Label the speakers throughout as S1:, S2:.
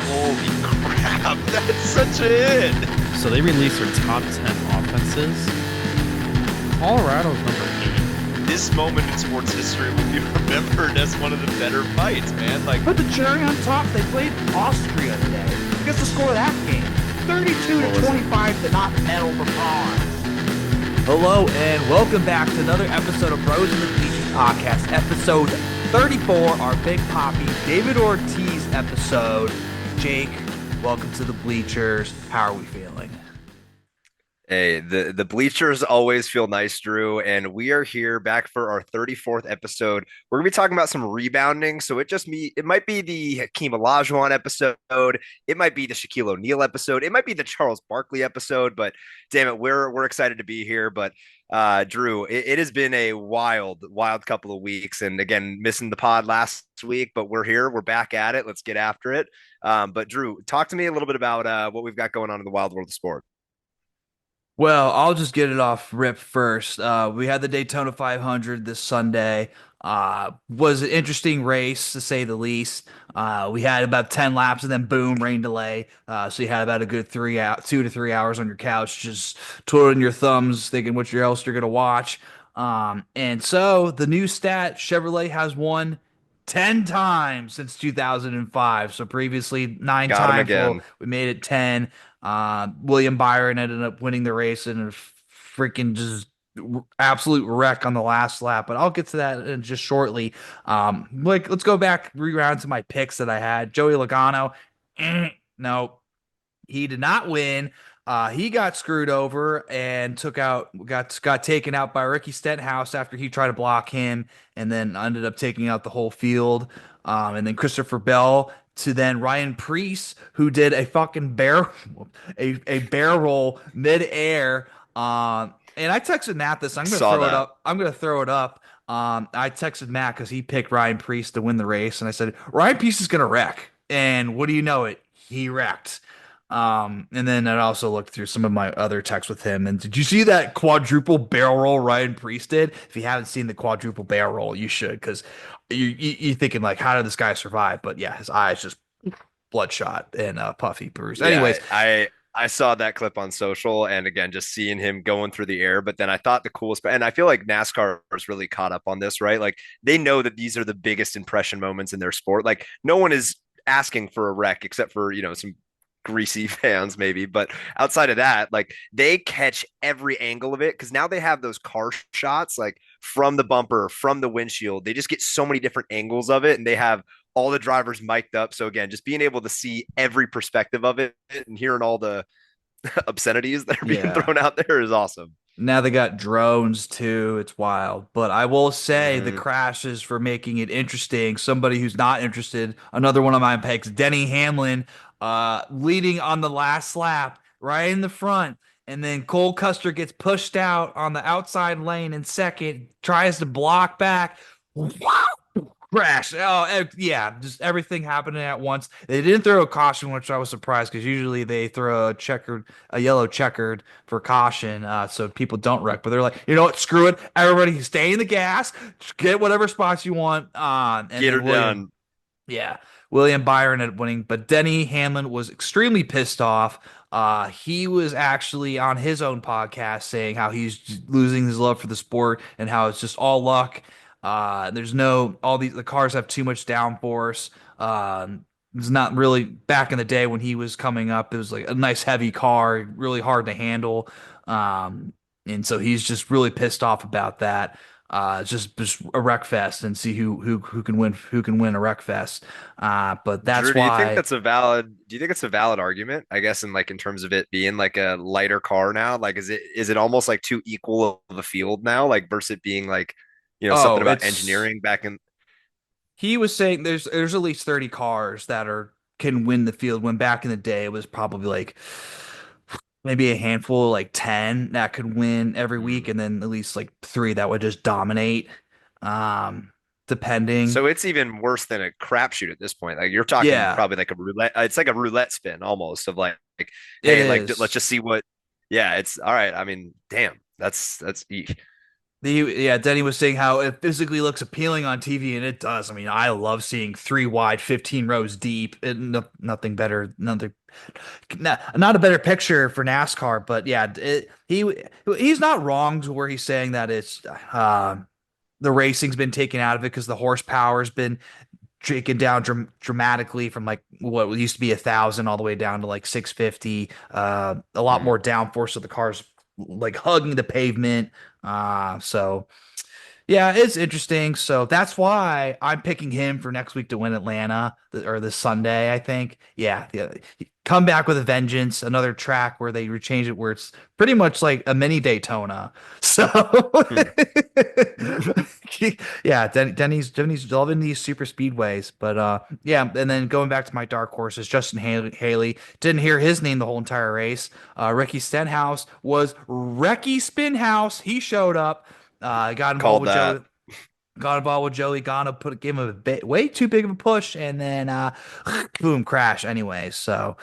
S1: Holy crap, that's such a hit.
S2: So they released their top 10 offenses. Colorado's number 8.
S1: This moment in sports history will be remembered as one of the better fights, man. Like,
S3: Put the cherry on top, they played Austria today. Guess the score of that game? 32
S2: What
S3: to
S2: was it?
S3: 25 to not medal for bronze. Hello and welcome back to another episode of Bros in the Bleachers podcast, episode 34, our Big Poppy David Ortiz episode. Jake, welcome to the Bleachers. How are we feeling?
S1: hey, the bleachers always feel nice, Drew, and we are here back for our 34th episode. We're gonna be talking about some rebounding. So it might be the Hakeem Olajuwon episode, it might be the Shaquille O'Neal episode, it might be the Charles Barkley episode, but damn it, we're excited to be here. But Drew, it has been a wild couple of weeks, and again, missing the pod last week, but we're here, we're back at it. Let's get after it. But Drew, talk to me a little bit about what we've got going on in the wild world of sport.
S3: Well, I'll just get it off rip first. We had the Daytona 500 this Sunday. Was an interesting race to say the least. We had about 10 laps and then boom, rain delay. So you had about a good 2 to 3 hours on your couch, just twiddling your thumbs, thinking what else you're gonna watch. And so the new stat, Chevrolet has won 10 times since 2005. So previously nine
S1: Got him
S3: times. Well,
S1: again.
S3: we made it 10. William Byron ended up winning the race in a freaking just absolute wreck on the last lap, but I'll get to that in just shortly. Let's go back, reround to my picks that I had. Joey Logano, no, he did not win. He got screwed over and got taken out by Ricky Stenhouse after he tried to block him, and then ended up taking out the whole field. And then Christopher Bell to then Ryan Preece, who did a fucking a bear roll midair. And I texted Matt this. I'm gonna
S1: Saw
S3: throw it
S1: that.
S3: up. I'm gonna throw it up. I texted Matt because he picked Ryan Preece to win the race, and I said Ryan Preece is gonna wreck. And what do you know it? He wrecked. And then I also looked through some of my other texts with him. And did you see that quadruple barrel roll Ryan Priest did? If you haven't seen the quadruple barrel roll, you should, because you're thinking like, how did this guy survive? But yeah, his eyes just bloodshot and puffy bruise.
S1: Yeah,
S3: Anyways,
S1: I saw that clip on social, and again, just seeing him going through the air. But then I thought the coolest, and I feel like NASCAR is really caught up on this, right? Like they know that these are the biggest impression moments in their sport. Like no one is asking for a wreck except for some greasy fans maybe, but outside of that, like they catch every angle of it because now they have those car shots like from the bumper, from the windshield. They just get so many different angles of it, and they have all the drivers mic'd up. So again, just being able to see every perspective of it and hearing all the obscenities that are being
S3: yeah.
S1: thrown out there is awesome.
S3: Now they got drones too. It's wild. But I will say the
S1: Hmm.
S3: crashes for making it interesting. Somebody who's not interested, another one of my picks, Denny Hamlin, leading on the last lap, right in the front. And then Cole Custer gets pushed out on the outside lane in second, tries to block back. Crash. Yeah, just everything happening at once. They didn't throw a caution, which I was surprised because usually they throw a yellow checkered for caution, so people don't wreck. But they're like, you know what? Screw it. Everybody stay in the gas. Get whatever spots you want. And
S1: Get her
S3: then
S1: done.
S3: yeah, William Byron ended up winning, but Denny Hamlin was extremely pissed off. He was actually on his own podcast saying how he's losing his love for the sport and how it's just all luck. There's no all the cars have too much downforce. It's not really back in the day when he was coming up. It was like a nice heavy car, really hard to handle. And so he's just really pissed off about that. Just a wreck fest and see who can win a wreck fest. But
S1: Drew,
S3: that's
S1: do you think
S3: why.
S1: that's a valid do you think it's a valid argument? I guess in terms of it being like a lighter car now? Like is it almost like too equal of a field now? Like versus it being like, something
S3: Oh,
S1: about
S3: it's
S1: engineering back in.
S3: he was saying there's at least 30 cars that are can win the field when back in the day it was probably like maybe a handful, like 10 that could win every week, and then at least like three that would just dominate. Um, depending.
S1: So it's even worse than a crapshoot at this point. Like you're talking
S3: Yeah,
S1: probably like a roulette. It's like a roulette spin almost of like,
S3: it
S1: hey, like let's
S3: is.
S1: just see what. Yeah, it's all right. I mean, damn, that's eek.
S3: Denny was saying how it physically looks appealing on TV, and it does. I mean, I love seeing three wide, 15 rows deep. Nothing better, not a better picture for NASCAR. But yeah, he's not wrong to where he's saying that it's the racing's been taken out of it because the horsepower's been taken down dramatically from like what used to be 1,000 all the way down to like 650. A lot
S1: Mhm.
S3: more downforce of the cars like hugging the pavement. So yeah, it's interesting. So that's why I'm picking him for next week to win Atlanta or this Sunday, I think. Yeah. Come back with a vengeance, another track where they rechange it where it's pretty much like a mini Daytona. So
S1: Hmm.
S3: yeah, Denny's loving these super speedways. But yeah, and then going back to my dark horses, Justin Haley didn't hear his name the whole entire race. Ricky Stenhouse was Recky Spinhouse. He showed up. Got involved
S1: Called
S3: with
S1: that.
S3: Joe. Got involved with Joey Gana, gave him a bit, way too big of a push, and then boom, crash. Anyway, so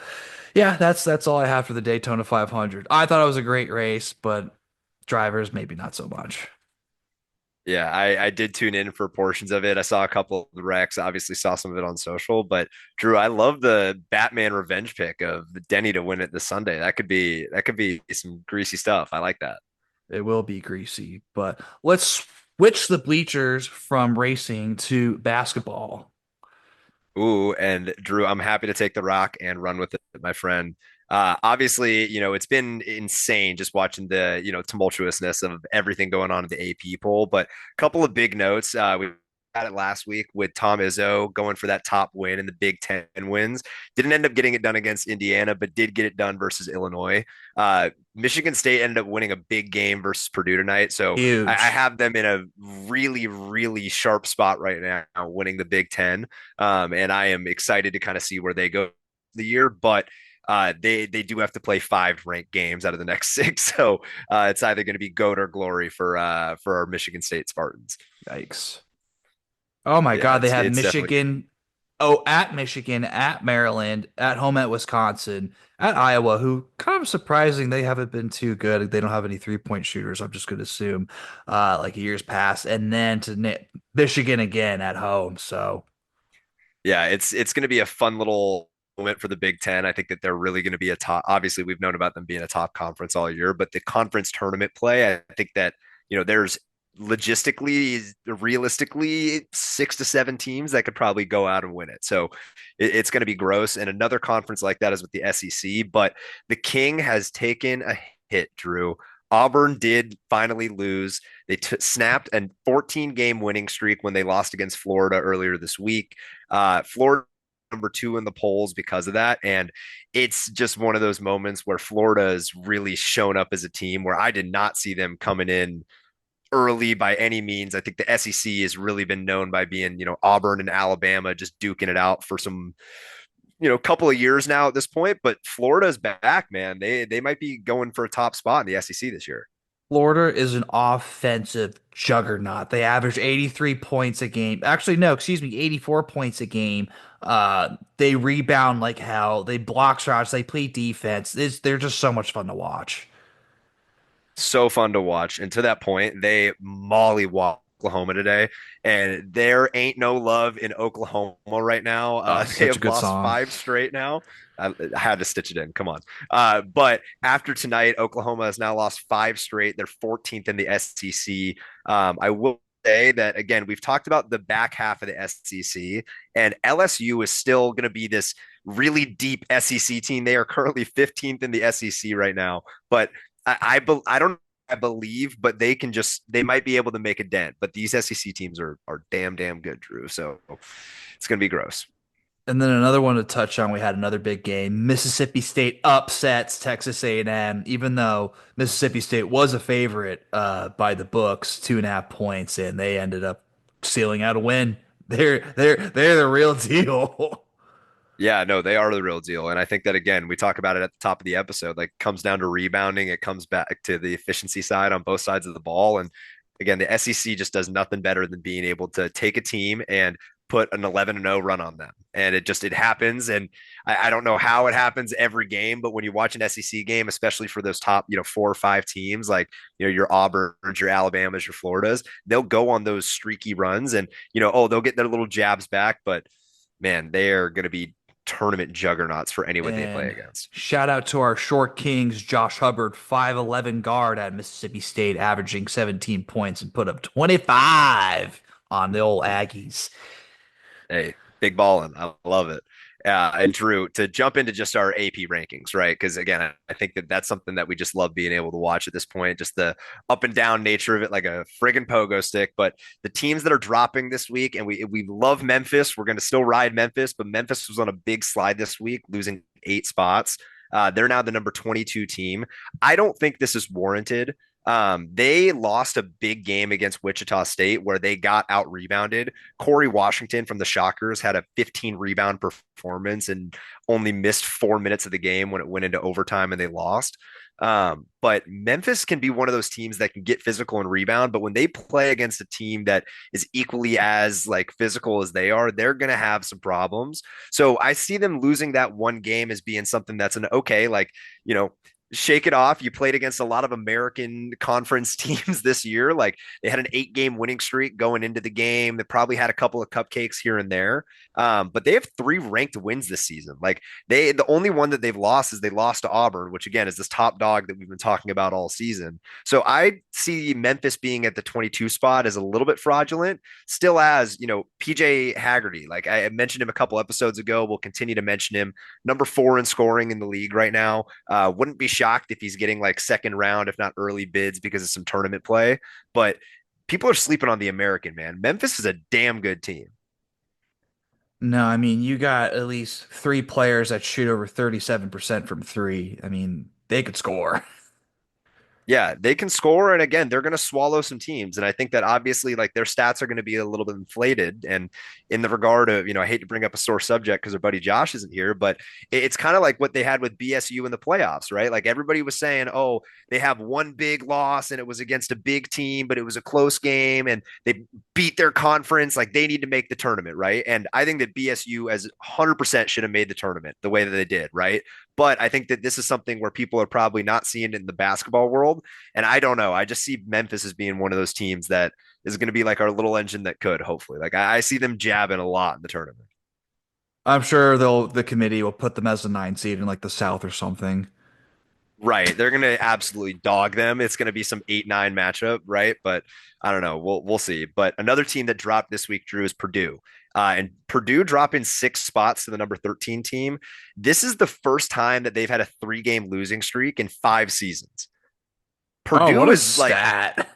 S3: yeah, that's all I have for the Daytona 500. I thought it was a great race, but drivers maybe not so much.
S1: Yeah, I did tune in for portions of it. I saw a couple of the wrecks, obviously saw some of it on social, but Drew, I love the Batman revenge pick of Denny to win it this Sunday. That could be some greasy stuff. I like that.
S3: It will be greasy, but let's switch the bleachers from racing to basketball.
S1: Ooh, and Drew, I'm happy to take the rock and run with it, my friend. Obviously, it's been insane just watching the, tumultuousness of everything going on in the AP poll. But a couple of big notes. We had it last week with Tom Izzo going for that top win in the Big Ten wins. Didn't end up getting it done against Indiana, but did get it done versus Illinois. Michigan State ended up winning a big game versus Purdue tonight. So I
S3: Huge.
S1: have them in a really, really sharp spot right now, winning the Big Ten. And I am excited to kind of see where they go the year, but they do have to play five ranked games out of the next six, so it's either going to be goat or glory for our Michigan State Spartans.
S3: Yikes. Oh my
S1: Yeah,
S3: God, they
S1: it's
S3: have
S1: it's definitely
S3: Michigan. Oh, at Michigan, at Maryland, at home at Wisconsin, at Iowa, who kind of surprising they haven't been too good. They don't have any 3-point shooters, I'm just going to assume, like years past. And then to Michigan again at home. So
S1: yeah, it's going to be a fun little moment for the Big Ten. I think that they're really going to be a top. Obviously, we've known about them being a top conference all year, but the conference tournament play, I think that there's logistically, realistically, 6 to 7 teams that could probably go out and win it. So it's going to be gross. And another conference like that is with the SEC, but the King has taken a hit, Drew. Auburn did finally lose. They snapped a 14-game winning streak when they lost against Florida earlier this week. Florida number 2 in the polls because of that. And it's just one of those moments where Florida has really shown up as a team where I did not see them coming in early by any means. I think the SEC has really been known by being, Auburn and Alabama just duking it out for some, couple of years now at this point. But Florida's back, man. They might be going for a top spot in the SEC this year.
S3: Florida is an offensive juggernaut. They average 83 points a game. Actually, no, excuse me, 84 points a game. They rebound like hell. They block shots. They play defense. They're just so much fun to watch.
S1: So fun to watch. And to that point, they mollywop Oklahoma today, and there ain't no love in Oklahoma right now.
S3: Oh,
S1: They
S3: such a
S1: have
S3: good
S1: lost
S3: song.
S1: 5 straight now. I had to stitch it in. Come on. But after tonight, Oklahoma has now lost 5 straight. They're 14th in the SEC. I will say that again, we've talked about the back half of the SEC, and LSU is still going to be this really deep SEC team. They are currently 15th in the SEC right now, but I don't I believe, but they might be able to make a dent. But these SEC teams are damn good, Drew. So it's gonna be gross.
S3: And then another one to touch on, we had another big game. Mississippi State upsets Texas A&M, even though Mississippi State was a favorite by the books, 2.5 points, and they ended up sealing out a win. They're the real deal.
S1: Yeah, no, they are the real deal. And I think that again, we talk about it at the top of the episode, like comes down to rebounding. It comes back to the efficiency side on both sides of the ball. And again, the SEC just does nothing better than being able to take a team and put an 11-0 run on them. And it happens. And I don't know how it happens every game, but when you watch an SEC game, especially for those top, 4 or 5 teams, like, your Auburns, your Alabamas, your Floridas, they'll go on those streaky runs and, they'll get their little jabs back. But man, they are going to be tournament juggernauts for anyone they play
S3: And
S1: against.
S3: shout out to our short kings, Josh Hubbard, 5'11" guard at Mississippi State, averaging 17 points and put up 25 on the old Aggies.
S1: Hey, big balling. I love it. And Drew, to jump into just our AP rankings, right? Because again, I think that that's something that we just love being able to watch at this point, just the up and down nature of it, like a friggin' pogo stick. But the teams that are dropping this week, and we love Memphis. We're going to still ride Memphis, but Memphis was on a big slide this week, losing 8 spots. They're now the number 22 team. I don't think this is warranted. They lost a big game against Wichita State where they got out rebounded. Corey Washington from the Shockers had a 15 rebound performance and only missed 4 minutes of the game when it went into overtime and they lost. But Memphis can be one of those teams that can get physical and rebound, but when they play against a team that is equally as like physical as they are, they're going to have some problems. So I see them losing that one game as being something that's an okay, like, shake it off. You played against a lot of American conference teams this year. Like they had an 8-game winning streak going into the game. They probably had a couple of cupcakes here and there. But they have 3 ranked wins this season. Like the only one that they've lost is they lost to Auburn, which again is this top dog that we've been talking about all season. So I see Memphis being at the 22 spot as a little bit fraudulent, still as, PJ Haggerty. Like I mentioned him a couple episodes ago. We'll continue to mention him. Number 4 in scoring in the league right now. Wouldn't be shocked if he's getting like second round, if not early bids because of some tournament play. But people are sleeping on the American, man. Memphis is a damn good team.
S3: No, I mean, you got at least 3 players that shoot over 37% from three. I mean, they could score.
S1: Yeah, they can score. And again, they're going to swallow some teams. And I think that obviously, like their stats are going to be a little bit inflated. And in the regard of, I hate to bring up a sore subject because our buddy Josh isn't here, but it's kind of like what they had with BSU in the playoffs, right? Like everybody was saying, oh, they have one big loss and it was against a big team, but it was a close game and they beat their conference. Like they need to make the tournament, right? And I think that BSU as 100% should have made the tournament the way that they did, right? But I think that this is something where people are probably not seeing it in the basketball world. And I don't know. I just see Memphis as being one of those teams that is going to be like our little engine that could, hopefully. Like I see them jabbing a lot in the tournament.
S3: I'm sure the committee will put them as a 9 seed in like the South or something.
S1: Right. They're going to absolutely dog them. It's going to be some 8-9 matchup, right? But I don't know. We'll see. But another team that dropped this week, Drew, is Purdue. And Purdue dropping 6 spots to the number 13 team. This is the first time that they've had a 3-game losing streak in 5 seasons.
S3: Oh, what
S1: Purdue
S3: a
S1: is
S3: stat.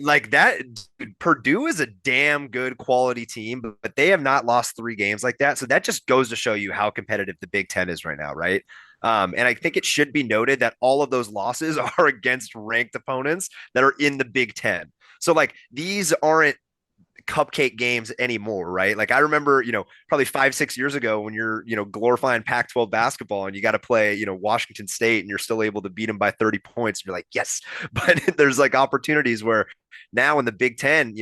S1: like that. Dude, Purdue is a damn good quality team, but they have not lost 3 games like that. So that just goes to show you how competitive the Big Ten is right now, right? And I think it should be noted that all of those losses are against ranked opponents that are in the Big Ten. So like these aren't cupcake games anymore, right? Like I remember, probably 5, 6 years ago when you're, glorifying Pac-12 basketball and you got to play, Washington State and you're still able to beat them by 30 points. And you're like, yes. But there's like opportunities where now in the Big Ten,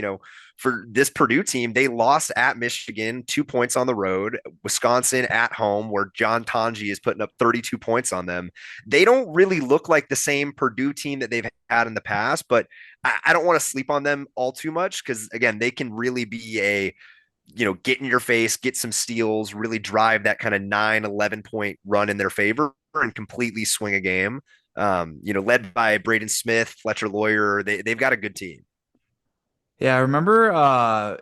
S1: for this Purdue team, they lost at Michigan, 2 points on the road, Wisconsin at home, where John Tanji is putting up 32 points on them. They don't really look like the same Purdue team that they've had in the past, but I don't want to sleep on them all too much because, again, they can really be a, get in your face, get some steals, really drive that kind of 9, 11 point run in their favor and completely swing a game. Led by Braden Smith, Fletcher Lawyer, they've got a good team.
S3: Yeah, I remember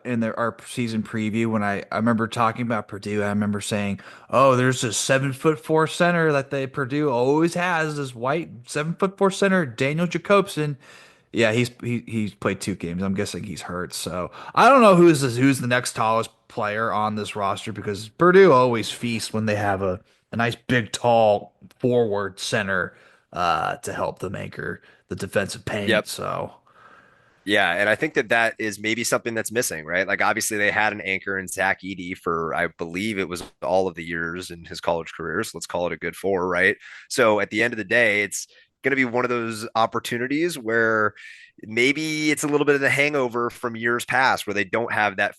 S3: in our season preview when I remember talking about Purdue, I remember saying, "Oh, there's a 7'4" center that they Purdue always has, this white 7'4" center, Daniel Jacobson." Yeah, he's played 2 games. I'm guessing he's hurt. So I don't know who's the next tallest player on this roster because Purdue always feasts when they have a nice big tall forward center to help them anchor the defensive paint.
S1: Yep.
S3: So.
S1: Yeah, and I think that that is maybe something that's missing, right? Like obviously they had an anchor in Zach Edey for I believe it was all of the years in his college career. So let's call it a good 4, right? So at the end of the day, it's going to be one of those opportunities where maybe it's a little bit of the hangover from years past where they don't have that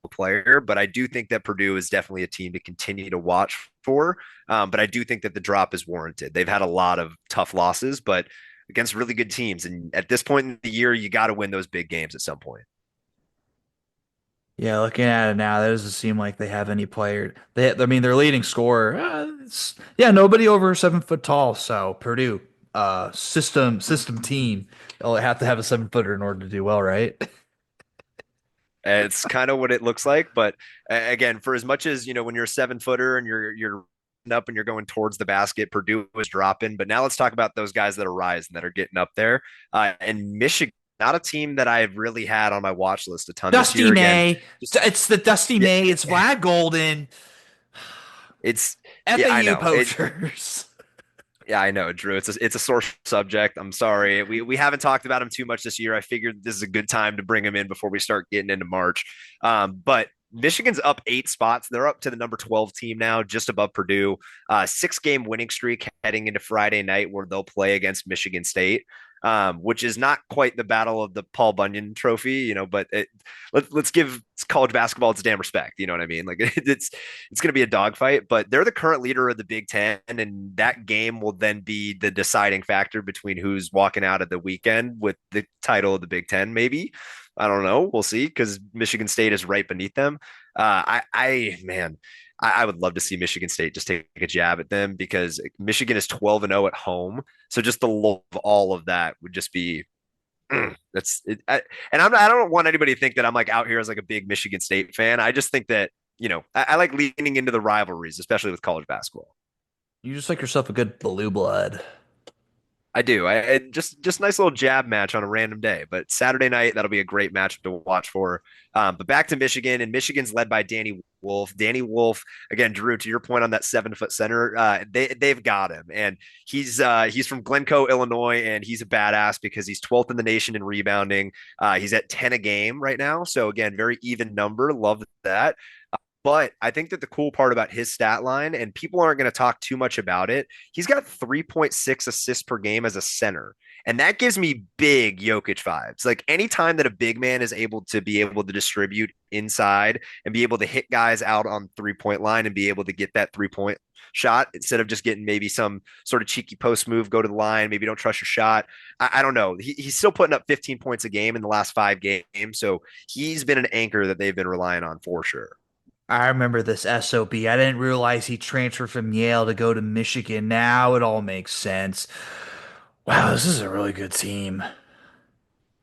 S1: player, but I do think that Purdue is definitely a team to continue to watch for. But I do think that the drop is warranted. They've had a lot of tough losses, but against really good teams. And at this point in the year, you got to win those big games at some point.
S3: Yeah, looking at it now, that doesn't seem like they have any player. I mean, their leading scorer, yeah, nobody over 7 foot tall. So Purdue, system team, they'll have to have a 7 footer in order to do well, right?
S1: It's kind of what it looks like. But again, for as much as, when you're a 7 footer and you're up and you're going towards the basket, Purdue was dropping. But now let's talk about those guys that are rising, that are getting up there. And Michigan, not a team that I've really had on my watch list a ton this
S3: Dusty
S1: year. Again,
S3: May,
S1: just
S3: it's the Dusty
S1: yeah,
S3: May, it's Vlad Golden,
S1: it's yeah, I
S3: FAU
S1: know it.
S3: poachers.
S1: Yeah, I know, Drew. It's a sore subject. I'm sorry. We haven't talked about him too much this year. I figured this is a good time to bring him in before we start getting into March. But Michigan's up 8 spots. They're up to the number 12 team now, just above Purdue. 6 game winning streak heading into Friday night, where they'll play against Michigan State. Which is not quite the battle of the Paul Bunyan Trophy, but let's give college basketball its damn respect. You know what I mean? Like it's going to be a dogfight, but they're the current leader of the Big Ten, and that game will then be the deciding factor between who's walking out of the weekend with the title of the Big Ten. Maybe, I don't know. We'll see, because Michigan State is right beneath them. Man, I would love to see Michigan State just take a jab at them, because Michigan is 12-0 at home. So just the love of all of that would just be that's it. And I don't want anybody to think that I'm like out here as like a big Michigan State fan. I just think that, I like leaning into the rivalries, especially with college basketball.
S3: You just like yourself a good blue blood.
S1: I do. I just nice little jab match on a random day, but Saturday night that'll be a great match to watch for. But back to Michigan, and Michigan's led by Danny Wolf. Danny Wolf, again, Drew, to your point on that 7 foot center, they've got him, and he's from Glencoe, Illinois, and he's a badass because he's 12th in the nation in rebounding. He's at 10 a game right now, so again, very even number. Love that. But I think that the cool part about his stat line, and people aren't going to talk too much about it, he's got 3.6 assists per game as a center. And that gives me big Jokic vibes. Like anytime that a big man is able to distribute inside and be able to hit guys out on 3 point line and be able to get that 3 point shot instead of just getting maybe some sort of cheeky post move, go to the line, maybe don't trust your shot. I don't know. He's still putting up 15 points a game in the last 5 games. So he's been an anchor that they've been relying on for sure.
S3: I remember this SOB. I didn't realize he transferred from Yale to go to Michigan. Now it all makes sense. Wow, this is a really good team.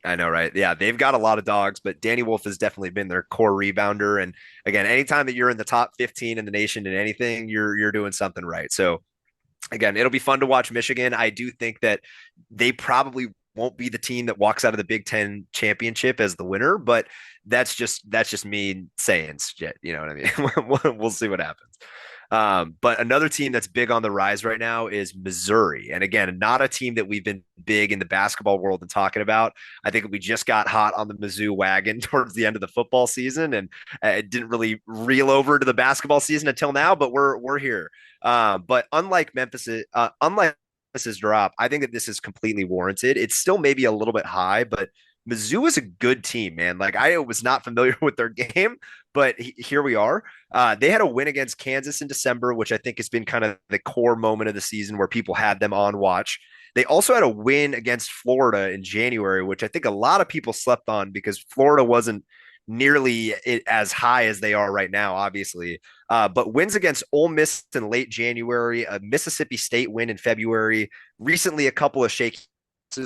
S1: I know, right? Yeah, they've got a lot of dogs, but Danny Wolf has definitely been their core rebounder. And again, anytime that you're in the top 15 in the nation in anything, you're doing something right. So again, it'll be fun to watch Michigan. I do think that they probably won't be the team that walks out of the Big Ten championship as the winner, but that's just me saying shit. You know what I mean? We'll see what happens. But another team that's big on the rise right now is Missouri. And again, not a team that we've been big in the basketball world and talking about. I think we just got hot on the Mizzou wagon towards the end of the football season, and it didn't really reel over to the basketball season until now. But we're here. But unlike Memphis's drop, I think that this is completely warranted. It's still maybe a little bit high, but Mizzou is a good team, man. Like I was not familiar with their game, but here we are. They had a win against Kansas in December, which I think has been kind of the core moment of the season where people had them on watch. They also had a win against Florida in January, which I think a lot of people slept on because Florida wasn't nearly as high as they are right now, obviously. But wins against Ole Miss in late January, a Mississippi State win in February, recently a couple of shaky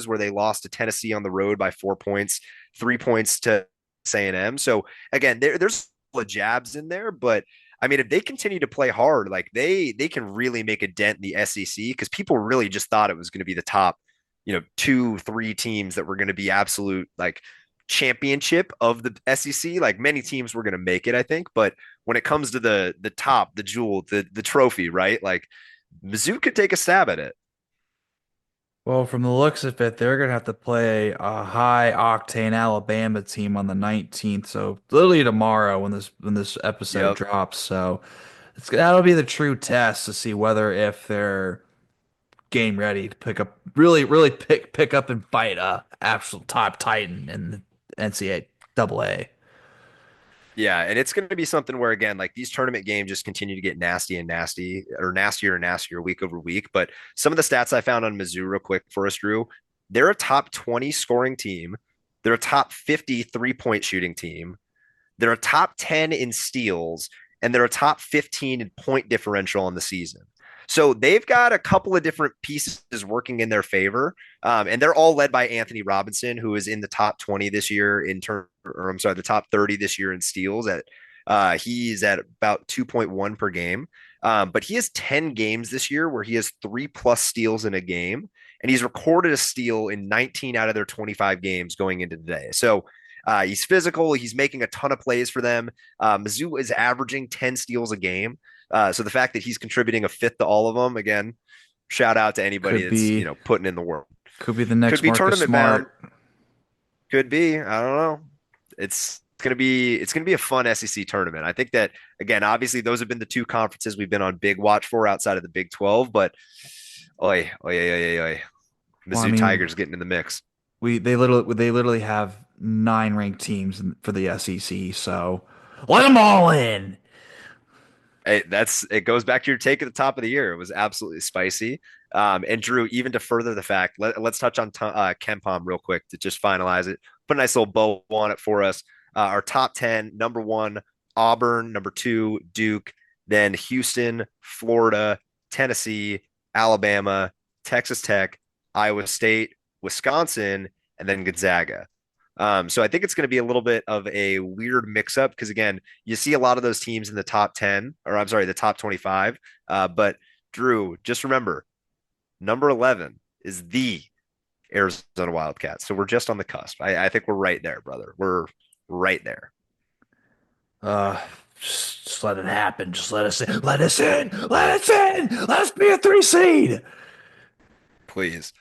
S1: where they lost to Tennessee on the road by 4 points, 3 points to A&M. So again, there's jabs in there, but I mean, if they continue to play hard, like they can really make a dent in the SEC, because people really just thought it was going to be the top, 2, 3 teams that were going to be absolute like championship of the SEC. Like many teams were going to make it, I think, but when it comes to the top, the jewel, the trophy, right? Like Mizzou could take a stab at it.
S3: Well, from the looks of it, they're gonna have to play a high octane Alabama team on the 19th. So literally tomorrow when this episode
S1: Yep.
S3: drops. So that'll be the true test to see whether if they're game ready to pick up really pick up and fight a actual top titan in the NCAA AA.
S1: Yeah, and it's going to be something where again, like these tournament games just continue to get nasty and nasty, or nastier and nastier week over week. But some of the stats I found on Mizzou, real quick for us, Drew, they're a top 20 scoring team. They're a top 50 3-point shooting team. They're a top 10 in steals, and they're a top 15 in point differential on the season. So they've got a couple of different pieces working in their favor. And they're all led by Anthony Robinson, who is in the top 20 this year in turn, or I'm sorry, the top 30 this year in steals. He's at about 2.1 per game. But he has 10 games this year where he has 3+ steals in a game. And he's recorded a steal in 19 out of their 25 games going into today. So he's physical. He's making a ton of plays for them. Mizzou is averaging 10 steals a game. So the fact that he's contributing a fifth to all of them, again, shout out to anybody that's putting in the work.
S3: Could be the next
S1: Could be
S3: Marcus
S1: tournament
S3: Smart.
S1: bound. Could be. I don't know. It's gonna be a fun SEC tournament. I think that again, obviously, those have been the two conferences we've been on big watch for outside of the Big 12. But oi, oi, oi, oi, oi.
S3: Well, I
S1: Mizzou
S3: mean,
S1: Tigers getting in the mix.
S3: they literally have 9 ranked teams for the SEC, so let them all in.
S1: It goes back to your take at the top of the year. It was absolutely spicy. And Drew, even to further the fact, let's touch on KenPom real quick to just finalize it. Put a nice little bow on it for us. Our top 10: number 1, Auburn; number 2, Duke; then Houston, Florida, Tennessee, Alabama, Texas Tech, Iowa State, Wisconsin, and then Gonzaga. So I think it's going to be a little bit of a weird mix up because again, you see a lot of those teams in the top 10, or I'm sorry, the top 25. But Drew, just remember, number 11 is the Arizona Wildcats. So we're just on the cusp. I think we're right there, brother. We're right there.
S3: Uh, just let it happen. Just let us in. Let us in. Let us in. Let us be a 3 seed.
S1: Please.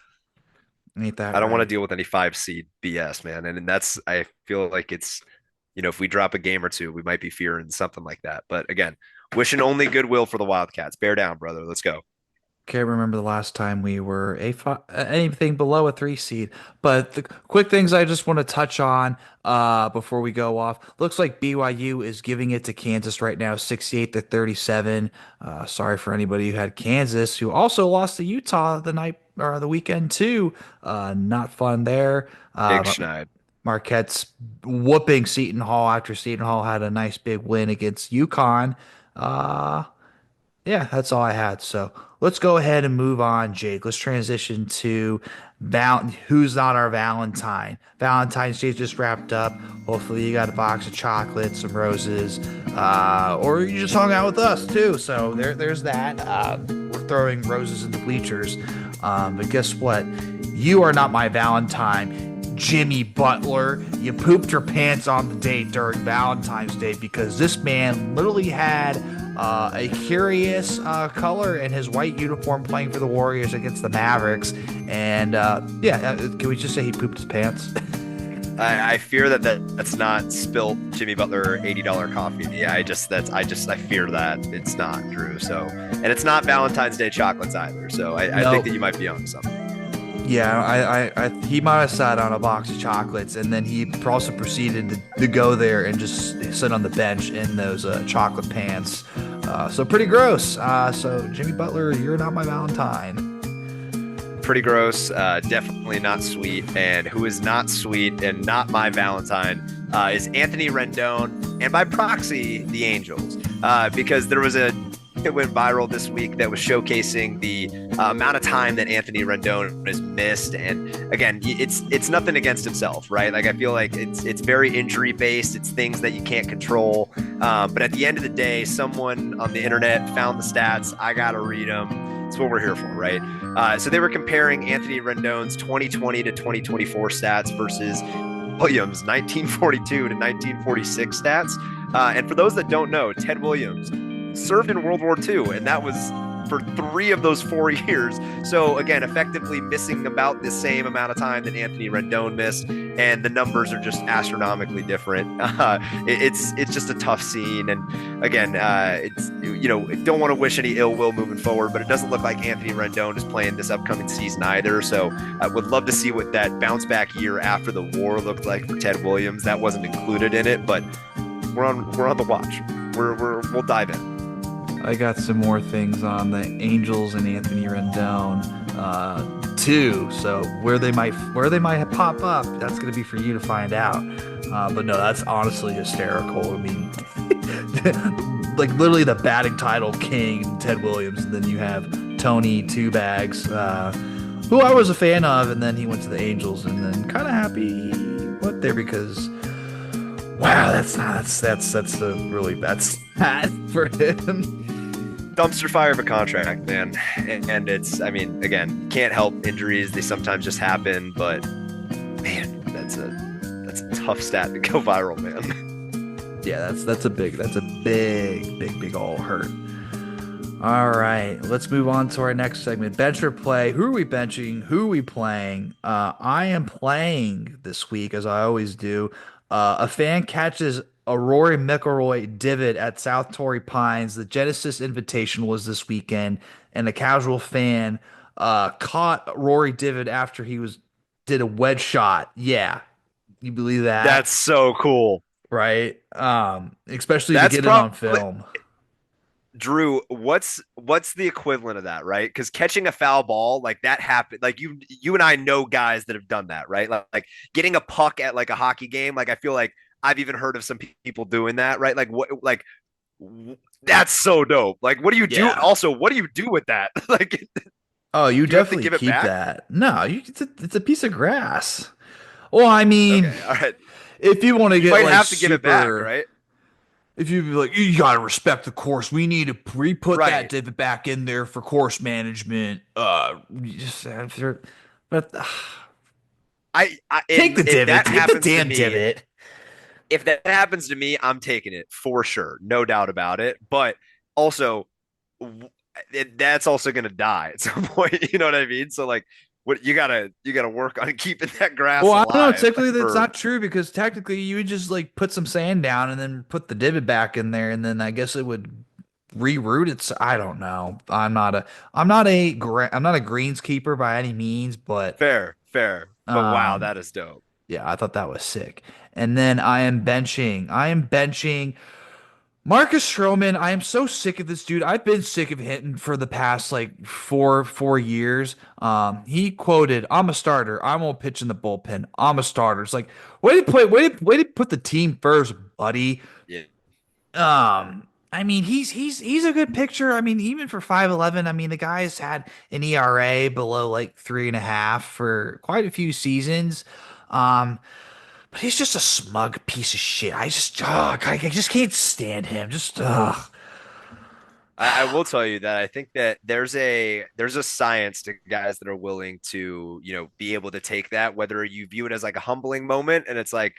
S3: Ain't that
S1: I don't want to
S3: right?
S1: deal with any 5 seed BS, man. And that's, I feel like it's, if we drop a game or two, we might be fearing something like that. But again, wishing only goodwill for the Wildcats. Bear down, brother. Let's go.
S3: Can't remember the last time we were anything below a 3 seed. But the quick things I just want to touch on before we go off. Looks like BYU is giving it to Kansas right now, 68-37. Sorry for anybody who had Kansas, who also lost to Utah the night or the weekend too. Not fun there.
S1: Big Schneid.
S3: Marquette's whooping Seton Hall after Seton Hall had a nice big win against UConn. Uh, yeah, that's all I had. So let's go ahead and move on, Jake. Let's transition to who's not our Valentine. Valentine's Day just wrapped up. Hopefully, you got a box of chocolates, some roses, or you just hung out with us too. So there's that. We're throwing roses in the bleachers. But guess what? You are not my Valentine. Jimmy Butler, you pooped your pants on the date during Valentine's Day because this man literally had a curious color in his white uniform playing for the Warriors against the Mavericks. And can we just say he pooped his pants?
S1: I fear that's not spilt Jimmy Butler $80 coffee. Yeah, I fear that it's not, Drew. So, and it's not Valentine's Day chocolates either. So I think that you might be onto something.
S3: Yeah, he might have sat on a box of chocolates, and then he also proceeded to go there and just sit on the bench in those chocolate pants. So pretty gross. So Jimmy Butler, you're not my Valentine.
S1: Pretty gross. Definitely not sweet. And who is not sweet and not my Valentine is Anthony Rendon, and by proxy, the Angels, because there was it went viral this week that was showcasing the amount of time that Anthony Rendon has missed. And again, it's nothing against himself, right? Like I feel like it's very injury based. It's things that you can't control. But at the end of the day, someone on the internet found the stats. I got to read them. It's what we're here for, right? So they were comparing Anthony Rendon's 2020 to 2024 stats versus Williams' 1942 to 1946 stats. And for those that don't know, Ted Williams served in World War II, and that was for 3 of those 4 years. So again, effectively missing about the same amount of time that Anthony Rendon missed, and the numbers are just astronomically different. It's just a tough scene, and again, don't want to wish any ill will moving forward, but it doesn't look like Anthony Rendon is playing this upcoming season either. So I would love to see what that bounce back year after the war looked like for Ted Williams. That wasn't included in it, but we're on the watch. We'll dive in.
S3: I got some more things on the Angels and Anthony Rendon, too. So where they might pop up, that's gonna be for you to find out. But no, that's honestly hysterical. I mean, like literally the batting title king, Ted Williams, and then you have Tony Two Bags, who I was a fan of, and then he went to the Angels, and then kind of happy he went there because wow, that's a really bad stat for him.
S1: Dumpster fire of a contract, man. And it's, I mean, again, can't help injuries. They sometimes just happen, but man, that's a tough stat to go viral, man.
S3: Yeah, that's a big all hurt. All right, let's move on to our next segment. Bench or play. Who are we benching? Who are we playing? I am playing this week, as I always do. A fan catches a Rory McIlroy divot at South Torrey Pines. The Genesis Invitation was this weekend, and a casual fan caught Rory divot after did a wedge shot. Yeah, you believe that,
S1: That's so cool.
S3: right? Especially to
S1: That's
S3: get it on
S1: probably
S3: film.
S1: Drew, what's the equivalent of that, right? Because catching a foul ball like that happened, like you and I know guys that have done that, right? Like getting a puck at like a hockey game. Like I feel like I've even heard of some people doing that, right? Like that's so dope. Like what do you do?
S3: Yeah.
S1: Also, what do you do with that? Like do
S3: Oh, you
S1: you have to
S3: definitely
S1: give it
S3: keep
S1: back?
S3: that. No, it's a piece of grass. Well, I mean,
S1: Okay, all right.
S3: if you want to
S1: You
S3: get
S1: might
S3: like
S1: have to give it back,
S3: super,
S1: right?
S3: if you be like, you gotta respect the course. We need to re-put that
S1: Right.
S3: divot back in there for course management. You just but
S1: I
S3: take
S1: and
S3: the
S1: if
S3: divot,
S1: that
S3: take the
S1: happens to
S3: damn
S1: me,
S3: divot.
S1: if that happens to me, I'm taking it for sure, no doubt about it. But also, that's also gonna die at some point. You know what I mean? So like, what you gotta work on keeping that grass
S3: Well, I don't know.
S1: alive
S3: Technically, that's
S1: for
S3: not true because technically you would just like put some sand down and then put the divot back in there, and then I guess it would reroute it. I don't know. I'm not a greenskeeper by any means, but
S1: fair. But wow,
S3: um,
S1: that is dope.
S3: yeah, I thought that was sick. And then I am benching Marcus Stroman. I am so sick of this dude. I've been sick of hitting for the past like four years. He quoted, "I'm a starter. I won't pitch in the bullpen. I'm a starter." It's like, way to put the team first, buddy.
S1: Yeah,
S3: I mean, he's a good pitcher. I mean, even for 5'11", I mean, the guy's had an ERA below like 3.5 for quite a few seasons. Um, but he's just a smug piece of shit. I just can't stand him. Just, ugh.
S1: I will tell you that I think that there's a science to guys that are willing to, be able to take that, whether you view it as like a humbling moment and it's like,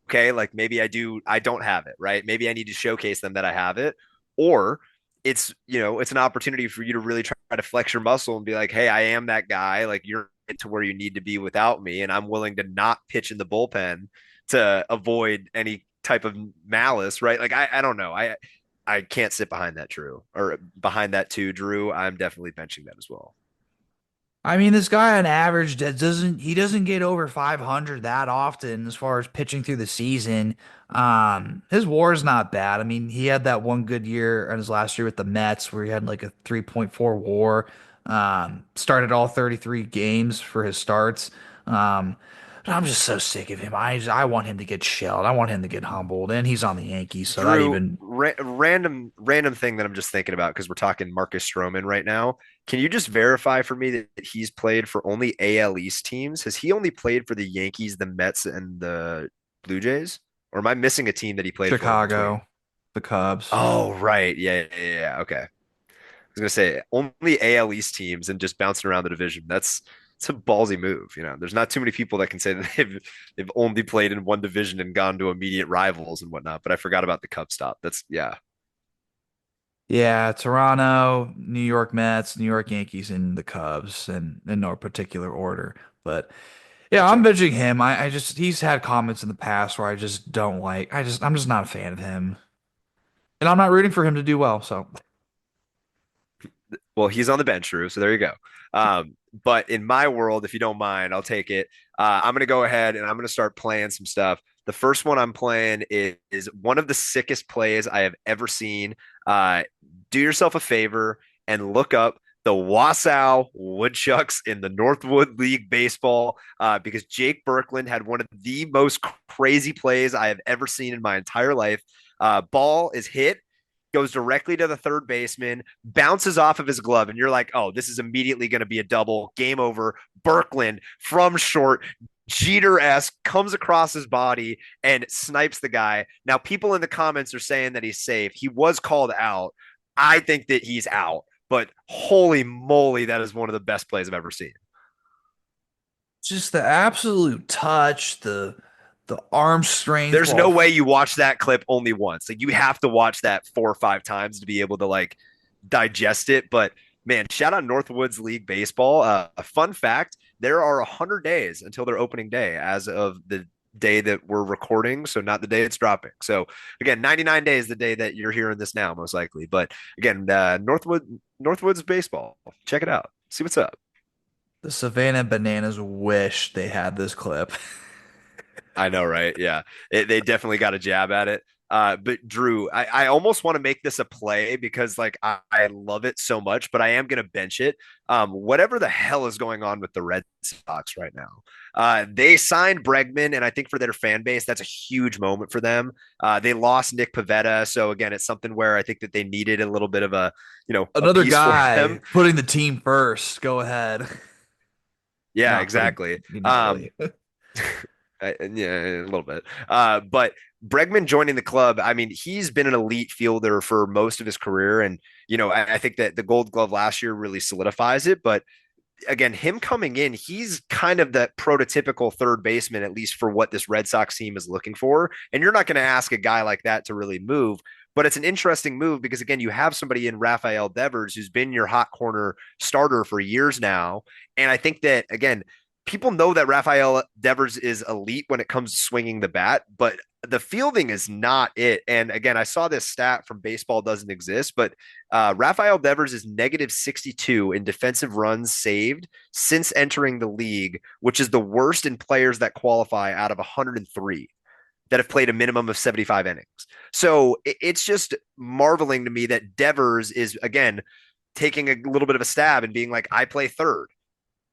S1: okay, like maybe I don't have it, right? Maybe I need to showcase them that I have it, or it's an opportunity for you to really try to flex your muscle and be like, hey, I am that guy. Like you're to where you need to be without me, and I'm willing to not pitch in the bullpen to avoid any type of malice, right? Like I don't know. I can't sit behind that, Drew, or behind that too, Drew. I'm definitely benching that as well.
S3: I mean, this guy on average he doesn't get over 500 that often as far as pitching through the season. His WAR is not bad. I mean, he had that one good year in his last year with the Mets where he had like a 3.4 WAR. Started all 33 games for his starts. But I'm just so sick of him. I want him to get shelled. I want him to get humbled, and he's on the Yankees, so that
S1: Drew,
S3: even
S1: random thing that I'm just thinking about because we're talking Marcus Stroman right now. Can you just verify for me that he's played for only AL East teams? Has he only played for the Yankees, the Mets, and the Blue Jays? Or am I missing a team that he played for in between?
S3: Chicago, the Cubs.
S1: Oh, right. Yeah. Okay. Was gonna say only AL East teams and just bouncing around the division. It's a ballsy move. There's not too many people that can say that they've only played in one division and gone to immediate rivals and whatnot. But I forgot about the Cub stop. That's yeah.
S3: Yeah, Toronto, New York Mets, New York Yankees, and the Cubs, and in no particular order. But yeah, I'm
S1: Gotcha.
S3: benching him. I just he's had comments in the past where I just don't like. I'm just not a fan of him, and I'm not rooting for him to do well. So
S1: Well, he's on the bench, Drew. So there you go. But in my world, if you don't mind, I'll take it. I'm gonna go ahead and I'm gonna start playing some stuff. The first one I'm playing is one of the sickest plays I have ever seen. Uh, do yourself a favor and look up the Wausau Woodchucks in the Northwood League Baseball because Jake Birkland had one of the most crazy plays I have ever seen in my entire life. Ball is hit, goes directly to the third baseman, bounces off of his glove, and you're like, oh, this is immediately going to be a double. Game over. Birkland from short, Jeter-esque, comes across his body and snipes the guy. Now, people in the comments are saying that he's safe. He was called out. I think that he's out, but holy moly, that is one of the best plays I've ever seen.
S3: Just the absolute touch, the arm strength
S1: There's
S3: while
S1: no way you watch that clip only once. Like you have to watch that 4 or 5 times to be able to like digest it. But man, shout out Northwoods League Baseball. A fun fact: there are 100 days until their opening day, as of the day that we're recording. So not the day it's dropping. So again, 99 days the day that you're hearing this now, most likely. But again, Northwoods Baseball. Check it out. See what's up.
S3: the Savannah Bananas wish they had this clip.
S1: I know, right? Yeah, they definitely got a jab at it. But Drew, I almost want to make this a play because like I love it so much, but I am going to bench it. Whatever the hell is going on with the Red Sox right now, they signed Bregman, and I think for their fan base, that's a huge moment for them. They lost Nick Pavetta, so again, it's something where I think that they needed a little bit of a
S3: Another
S1: piece for him.
S3: guy putting the team first. Go ahead.
S1: Yeah,
S3: Not putting,
S1: exactly.
S3: not really.
S1: Yeah, a little bit. But Bregman joining the club, I mean, he's been an elite fielder for most of his career. And, I think that the gold glove last year really solidifies it. But again, him coming in, he's kind of that prototypical third baseman, at least for what this Red Sox team is looking for. And you're not going to ask a guy like that to really move. But it's an interesting move because, again, you have somebody in Rafael Devers who's been your hot corner starter for years now. And I think that, again, people know that Rafael Devers is elite when it comes to swinging the bat, but the fielding is not it. And again, I saw this stat from Baseball Doesn't Exist, but Rafael Devers is negative 62 in defensive runs saved since entering the league, which is the worst in players that qualify out of 103 that have played a minimum of 75 innings. So it's just marveling to me that Devers is, again, taking a little bit of a stab and being like, I play third.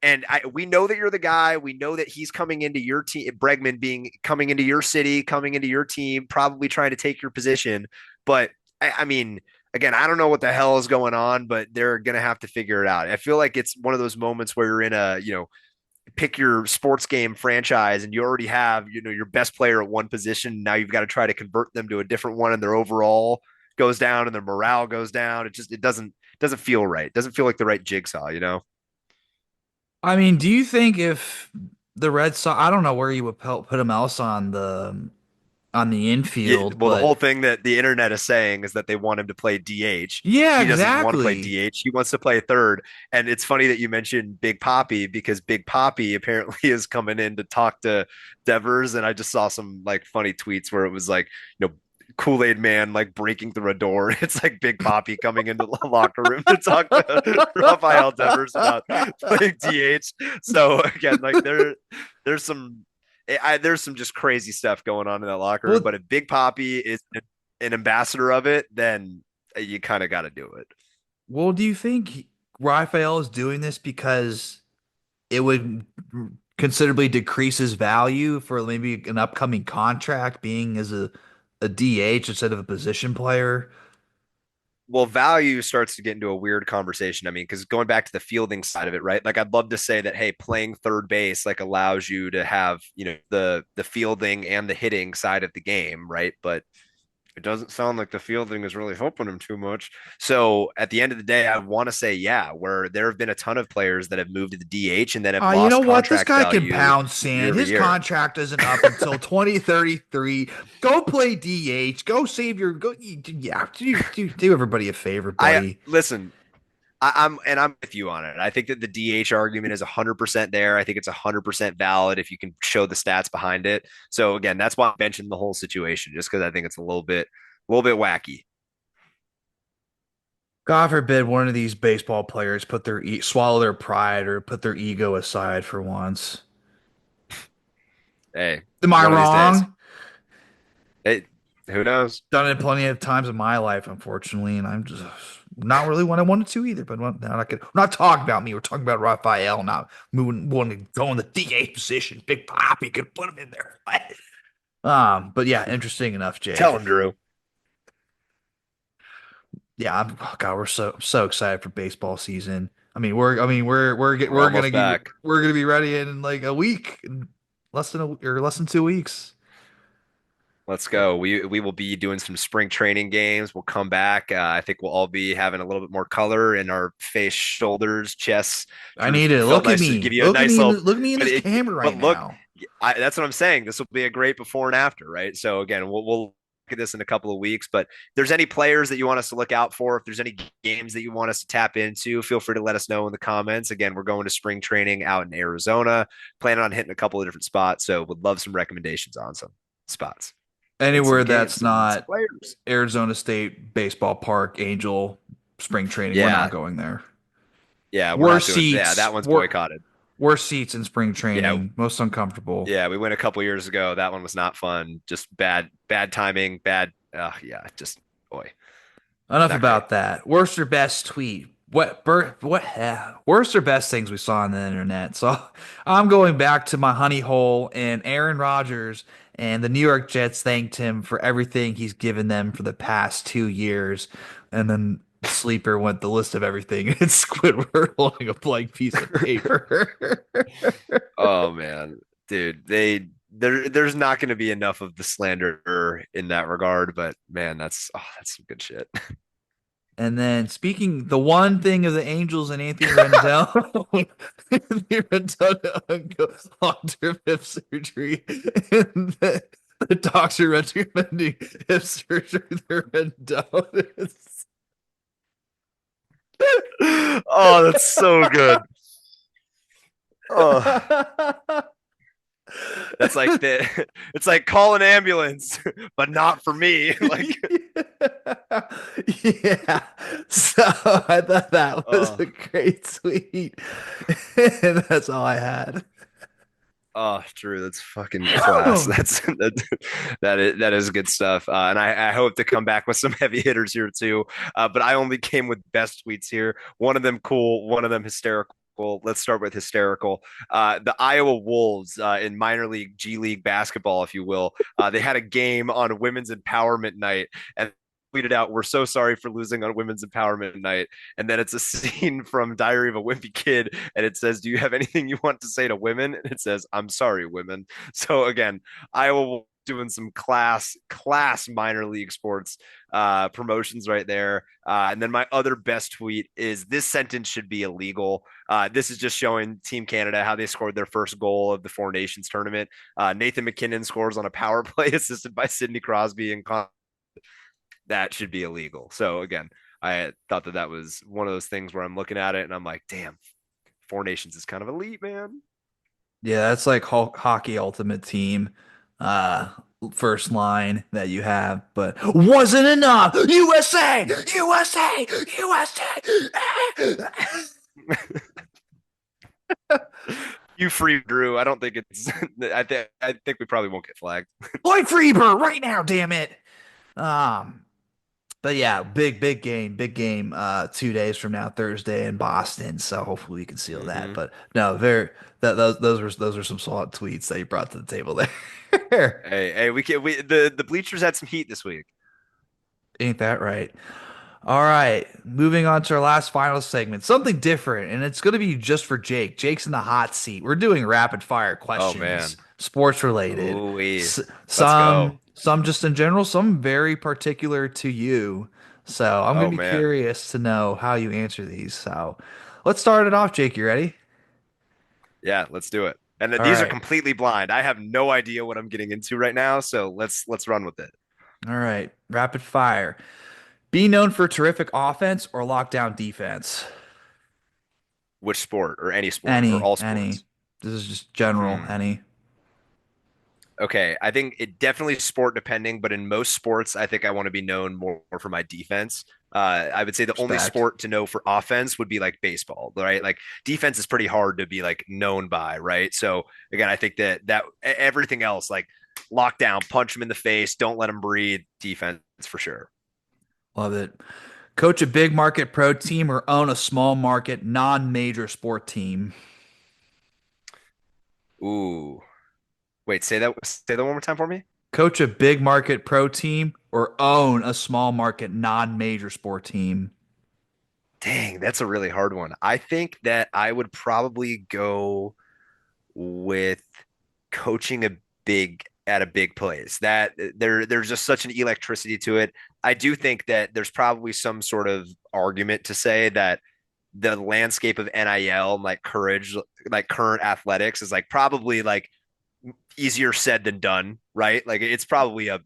S1: And we know that you're the guy. We know that he's coming into your team, Bregman being coming into your city, coming into your team, probably trying to take your position. But I mean, again, I don't know what the hell is going on, but they're going to have to figure it out. I feel like it's one of those moments where you're in a, pick your sports game franchise and you already have, your best player at one position. Now you've got to try to convert them to a different one and their overall goes down and their morale goes down. It doesn't feel right. It doesn't feel like the right jigsaw.
S3: I mean, do you think if the Red Sox, I don't know where you would put him else on the
S1: Yeah,
S3: infield,
S1: well, the
S3: but
S1: whole thing that the internet is saying is that they want him to play DH.
S3: yeah,
S1: He doesn't want to play
S3: exactly.
S1: DH. He wants to play third. And it's funny that you mentioned Big Poppy because Big Poppy apparently is coming in to talk to Devers. And I just saw some like funny tweets where it was like, Kool-Aid man like breaking through a door. It's like Big Poppy coming into the locker room to talk to Rafael Devers about playing DH. So again, like there's some there's some just crazy stuff going on in that locker room.
S3: Well,
S1: But if Big Poppy is an ambassador of it, then you kind of got to do it.
S3: well, do you think Raphael is doing this because it would considerably decrease his value for maybe an upcoming contract being as a DH instead of a position player?
S1: Well, value starts to get into a weird conversation. I mean, because going back to the fielding side of it, right? Like I'd love to say that, hey, playing third base like allows you to have, the fielding and the hitting side of the game, right? But it doesn't sound like the fielding is really helping him too much. So at the end of the day, I want to say, yeah, where there have been a ton of players that have moved to the DH and then have
S3: You know
S1: lost
S3: what? This
S1: contract
S3: guy can
S1: value
S3: pound
S1: year
S3: sand.
S1: over
S3: His
S1: year.
S3: contract isn't up until 2033. Go play DH. Go save your go. Yeah, do everybody a favor,
S1: I
S3: buddy.
S1: listen, I'm with you on it. I think that the DH argument is 100% there. I think it's 100% valid if you can show the stats behind it. So again, that's why I'm benching the whole situation, just because I think it's a little bit wacky.
S3: God forbid one of these baseball players put their swallow their pride or put their ego aside for once.
S1: Hey,
S3: Am I
S1: one of these days.
S3: wrong?
S1: Who knows?
S3: Done it plenty of times in my life, unfortunately, and I'm just not really what I wanted to either. But we're not talking about me. We're talking about Raphael not moving, wanting to go in the DA position. Big Pop, you could put him in there. But yeah, interesting enough,
S1: Tell
S3: Jake.
S1: him, Drew.
S3: Yeah, oh God, we're so excited for baseball season.
S1: We're almost back.
S3: we're gonna be ready in like a week, in less than 2 weeks.
S1: Let's go. We will be doing some spring training games. We'll come back. I think we'll all be having a little bit more color in our face, shoulders, chests.
S3: I need it.
S1: Felt
S3: Look at
S1: nice to give
S3: me.
S1: you a nice little.
S3: Look at me in
S1: But
S3: this camera right
S1: look,
S3: now.
S1: that's what I'm saying. This will be a great before and after, right? So again, we'll look at this in a couple of weeks. But if there's any players that you want us to look out for, if there's any games that you want us to tap into, feel free to let us know in the comments. Again, we're going to spring training out in Arizona, planning on hitting a couple of different spots. So would love some recommendations on some spots and some
S3: Anywhere that's
S1: games and some
S3: not
S1: players.
S3: Arizona State Baseball Park, Angel, spring training, we're not
S1: Yeah,
S3: going there.
S1: yeah, we're not
S3: Worst
S1: doing. Yeah,
S3: seats,
S1: that one's boycotted.
S3: worst seats in spring
S1: Yeah,
S3: training, most uncomfortable.
S1: yeah, we went a couple years ago. That one was not fun. Just bad timing. Bad. Yeah, just boy,
S3: Enough
S1: not great.
S3: about that. Worst or best tweet? Worst or best things we saw on the internet? So I'm going back to my honey hole and Aaron Rodgers and the New York Jets thanked him for everything he's given them for the past 2 years. And then Sleeper went the list of everything. It's Squidward holding a blank piece of paper.
S1: Oh man, dude, there's not going to be enough of the slander in that regard. But man, that's some good shit.
S3: And then speaking the one thing of the Angels and Anthony Rendon, Anthony Rendon undergoes long-term hip surgery, and the doctor recommending hip surgery to Rendon.
S1: Oh, that's so good. Oh, that's like the it's like call an ambulance, but not for me. Like,
S3: Yeah. So I thought that was
S1: oh,
S3: a great tweet. And that's all I had.
S1: oh, Drew, that's fucking class. That is good stuff. And I hope to come back with some heavy hitters here too. But I only came with best tweets here. One of them cool, one of them hysterical. Let's start with hysterical. The Iowa Wolves in minor league G League basketball, if you will, they had a game on Women's Empowerment Night, and tweeted out, "We're so sorry for losing on Women's Empowerment Night." And then it's a scene from Diary of a Wimpy Kid, and it says, "Do you have anything you want to say to women?" And it says, "I'm sorry, women." So again, Iowa doing some class minor league sports promotions right there. And then my other best tweet is, "This sentence should be illegal." This is just showing Team Canada how they scored their first goal of the Four Nations tournament. Nathan McKinnon scores on a power play assisted by Sidney Crosby, and that should be illegal. So again, I thought that was one of those things where I'm looking at it and I'm like, damn, Four Nations is kind of elite, man.
S3: Yeah, that's like hockey ultimate team. Uh First line that you have, but wasn't enough. USA! USA! USA!
S1: You free Drew. I don't think it's. I think we probably won't get flagged.
S3: Lloyd Freeber right now, damn it. Um But yeah, big game. 2 days from now, Thursday in Boston. So hopefully we can seal that.
S1: Mm-hmm.
S3: But no, very that those were some solid tweets that you brought to the table there.
S1: Hey, the bleachers had some heat this week.
S3: Ain't that right? All right, moving on to our last final segment, something different, and it's going to be just for Jake. Jake's in the hot seat. We're doing rapid fire
S1: Oh
S3: questions,
S1: man.
S3: sports related.
S1: Ooh, let's go.
S3: Some just in general, some very particular to you. So I'm going
S1: Oh
S3: to be
S1: man.
S3: curious to know how you answer these. So let's start it off, Jake. You ready?
S1: Yeah, let's do it. And
S3: All
S1: these are
S3: right.
S1: completely blind. I have no idea what I'm getting into right now, so let's run with it.
S3: All right. Rapid fire. Be known for terrific offense or lockdown defense.
S1: Which sport or any sport or
S3: Any,
S1: all
S3: any.
S1: sports?
S3: This is just general.
S1: Hmm.
S3: Any.
S1: Okay, I think it definitely sport depending, but in most sports, I think I want to be known more for my defense. I would say the only
S3: Respect.
S1: sport to know for offense would be like baseball, right? Like defense is pretty hard to be like known by, right? So again, I think that everything else, like lock down, punch him in the face, don't let him breathe. Defense for sure.
S3: Love it. Coach a big market pro team or own a small market non-major sport team.
S1: Ooh, wait, say that one more time for me.
S3: Coach a big market pro team or own a small market non-major sport team.
S1: Dang, that's a really hard one. I think that I would probably go with coaching a big place. That there's just such an electricity to it. I do think that there's probably some sort of argument to say that the landscape of NIL and like courage, like current athletics is like probably like easier said than done, right? Like it's probably a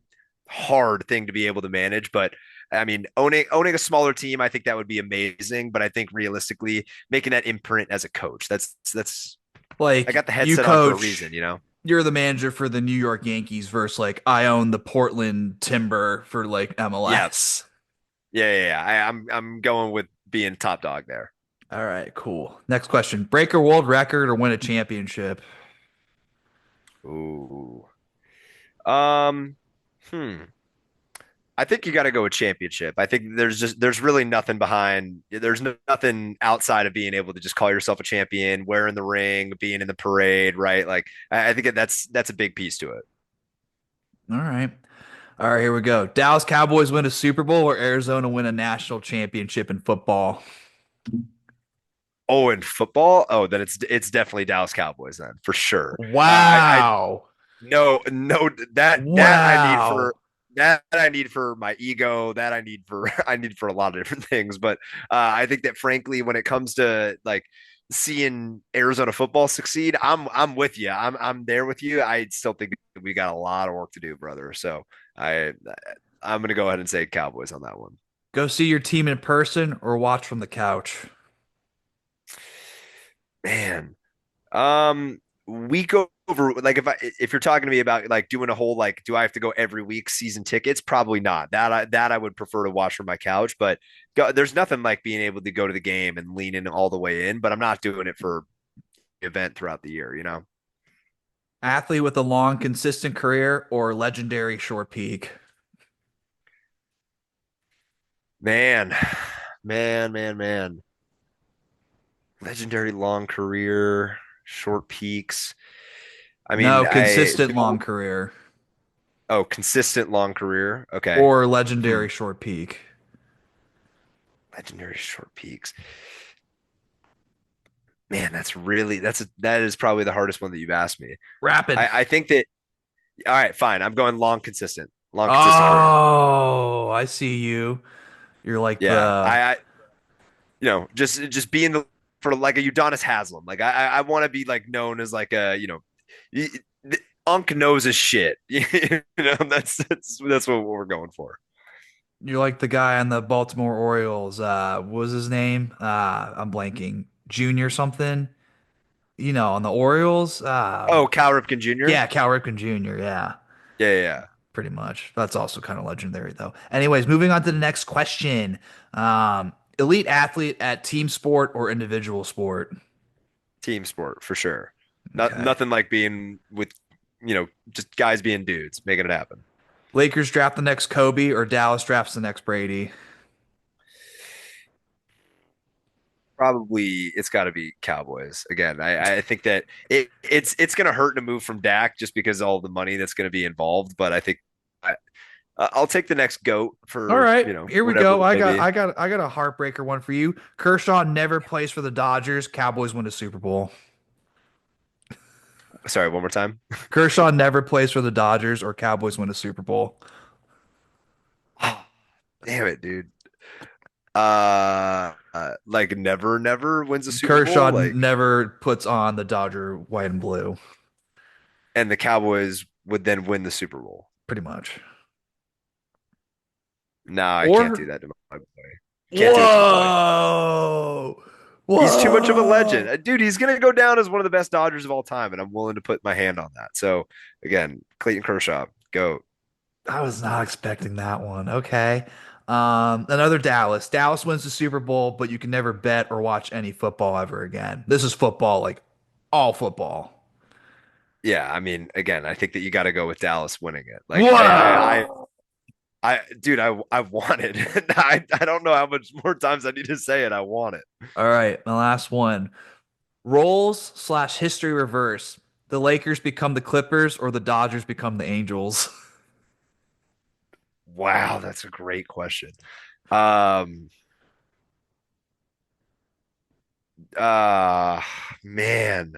S1: hard thing to be able to manage, but I mean, owning a smaller team, I think that would be amazing. But I think realistically, making that imprint as a coach, that's I
S3: Like
S1: got the
S3: you
S1: headset on for a
S3: coach,
S1: reason, you know?
S3: you're the manager for the New York Yankees versus like I own the Portland Timber for like
S1: Yeah,
S3: MLS.
S1: yeah. I'm going with being top dog there.
S3: All right, cool. Next question. Break a world record or win a championship?
S1: Ooh. Um, hmm. I think you got to go with championship. I think there's really nothing behind. There's nothing outside of being able to just call yourself a champion, wearing the ring, being in the parade, right? Like I think that's a big piece to it.
S3: All right. All right, here we go. Dallas Cowboys win a Super Bowl or Arizona win a national championship in football?
S1: Oh, in football, oh, then it's definitely Dallas Cowboys then for sure. I
S3: Wow.
S1: no that I need for
S3: Wow.
S1: that I need for my ego. That I need for I need for a lot of different things. But I think that frankly, when it comes to like seeing Arizona football succeed, I'm with you. I'm there with you. I still think we got a lot of work to do, brother. So I I'm gonna go ahead and say Cowboys on that one.
S3: Go see your team in person or watch from the couch.
S1: Man, week over like if you're talking to me about like doing a whole like do I have to go every week season tickets? Probably not. That I would prefer to watch from my couch, but there's nothing like being able to go to the game and lean in all the way in, but I'm not doing it for event throughout the year, you know?
S3: Athlete with a long, consistent career or legendary short peak.
S1: Man, man. Legendary long career, short peaks. I
S3: No,
S1: mean, I
S3: consistent long career
S1: oh, consistent long career. Okay.
S3: or
S1: Hmm.
S3: legendary short peak.
S1: Legendary short peaks. Man, that is probably the hardest one that you've asked me.
S3: Rapid.
S1: I think that all right, fine. I'm going long consistent career.
S3: Oh, I see you. You're like
S1: Yeah,
S3: the
S1: just being the for like a Udonis Haslam. Like I want to be like known as like a y- Unk knows his shit. That's what we're going for.
S3: you're like the guy on the Baltimore Orioles. What was his name? I'm blanking. Junior something. You know, on the Orioles.
S1: Oh, Cal Ripken Jr.
S3: Yeah, Cal Ripken Jr. Yeah,
S1: Yeah.
S3: pretty much. That's also kind of legendary though. Anyways, moving on to the next question. Elite athlete at team sport or individual sport?
S1: Team sport for sure.
S3: Okay.
S1: Nothing like being with just guys being dudes, making it happen.
S3: Lakers draft the next Kobe or Dallas drafts the next Brady?
S1: Probably it's got to be Cowboys again. I think that it's going to hurt to move from Dak just because of all the money that's going to be involved. But I think I, I'll take the next goat
S3: All
S1: for
S3: right, here we
S1: whatever
S3: go.
S1: it may be.
S3: I got a heartbreaker one for you. Kershaw never plays for the Dodgers. Cowboys win a Super Bowl.
S1: Sorry, one more time.
S3: Kershaw never plays for the Dodgers or Cowboys win a Super Bowl.
S1: Damn it, dude. Like never wins a Super
S3: Kershaw
S1: Bowl. Like,
S3: never puts on the Dodger white and blue,
S1: and the Cowboys would then win the Super Bowl.
S3: pretty much.
S1: No, I can't do
S3: Or
S1: that to my boy. Can't do it to my boy.
S3: whoa,
S1: He's too much of a legend.
S3: whoa.
S1: Dude, he's going to go down as one of the best Dodgers of all time, and I'm willing to put my hand on that. So, again, Clayton Kershaw, go.
S3: I was not expecting that one. Okay. Another Dallas. Dallas wins the Super Bowl, but you can never bet or watch any football ever again. This is football, like all football.
S1: Yeah, I mean, again, I think that you got to go with Dallas winning it. Like,
S3: Whoa.
S1: dude, I want it. I don't know how much more times I need to say it. I want it.
S3: All right, my last one. Roles slash history reverse. The Lakers become the Clippers or the Dodgers become the Angels?
S1: Wow, that's a great question. Um, uh, man,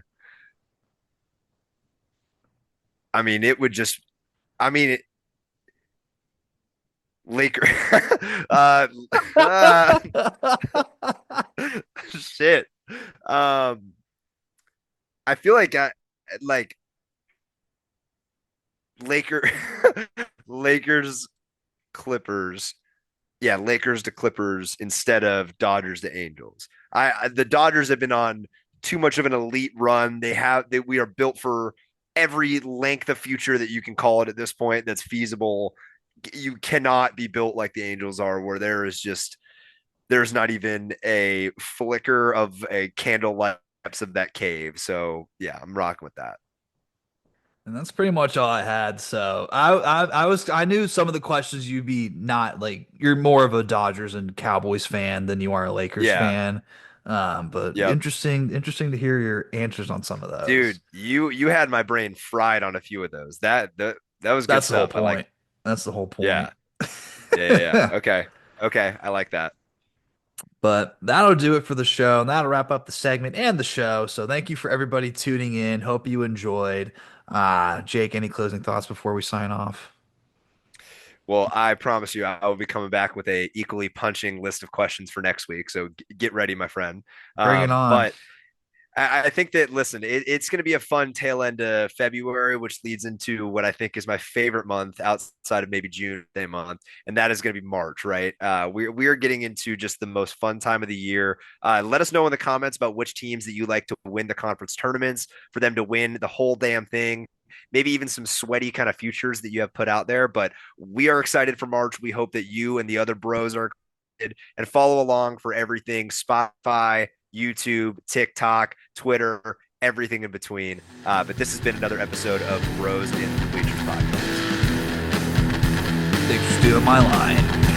S1: I mean, it would just, I mean, Laker, uh, uh, shit. Um, I feel like like Laker, Lakers, Clippers. Yeah, Lakers to Clippers instead of Dodgers to Angels. The Dodgers have been on too much of an elite run. We are built for every length of future that you can call it at this point that's feasible. You cannot be built like the Angels are, where there's not even a flicker of a candle lapse of that cave. So yeah, I'm rocking with that.
S3: And that's pretty much all I had. So I knew some of the questions you'd be not like you're more of a Dodgers and Cowboys fan than you are a Lakers
S1: Yeah.
S3: fan. But
S1: Yep.
S3: interesting to hear your answers on some of those.
S1: Dude, you had my brain fried on a few of those. That was good
S3: That's the whole
S1: stuff. I like.
S3: point. That's the whole point.
S1: Yeah. Yeah. Okay. Okay. I like that.
S3: But that'll do it for the show. And that'll wrap up the segment and the show. So thank you for everybody tuning in. Hope you enjoyed. Jake, any closing thoughts before we sign off?
S1: Well, I promise you, I will be coming back with a equally punching list of questions for next week. So get ready, my friend.
S3: Bring it on.
S1: But I think that listen, it's going to be a fun tail end of February, which leads into what I think is my favorite month outside of maybe June, day month, and that is going to be March. Right? We are getting into just the most fun time of the year. Let us know in the comments about which teams that you like to win the conference tournaments, for them to win the whole damn thing. Maybe even some sweaty kind of futures that you have put out there. But we are excited for March. We hope that you and the other bros are excited, and follow along for everything Spotify, YouTube, TikTok, Twitter, everything in between. But this has been another episode of Bros in the Bleachers Podcast.
S3: Thanks for stealing my line.